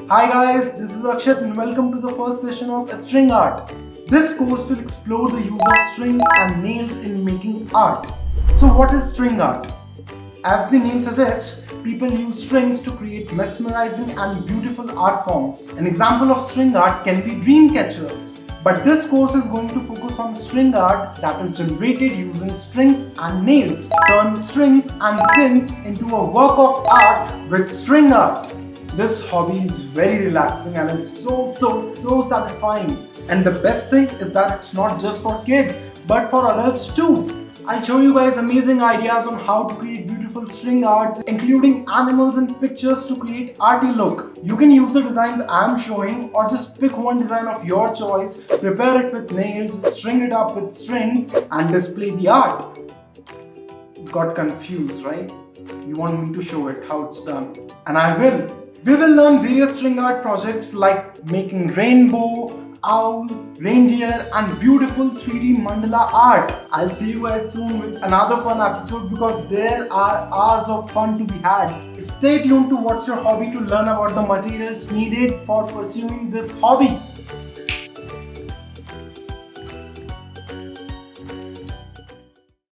Hi guys, this is Akshat and welcome to the first session of String Art. This course will explore the use of strings and nails in making art. So what is string art? As the name suggests, people use strings to create mesmerizing and beautiful art forms. An example of string art can be dream catchers. But this course is going to focus on string art that is generated using strings and nails. Turn strings and pins into a work of art with string art. This hobby is very relaxing and it's so satisfying. And the best thing is that it's not just for kids but for adults too. I'll show you guys amazing ideas on how to create beautiful string arts, including animals and pictures to create arty look. You can use the designs I'm showing or just pick one design of your choice, prepare it with nails, string it up with strings and display the art. Got confused, right? You want me to show it how it's done. And I will. We will learn various string art projects like making rainbow, owl, reindeer and beautiful 3D mandala art. I'll see you guys soon with another fun episode because there are hours of fun to be had. Stay tuned to What's Your Hobby to learn about the materials needed for pursuing this hobby.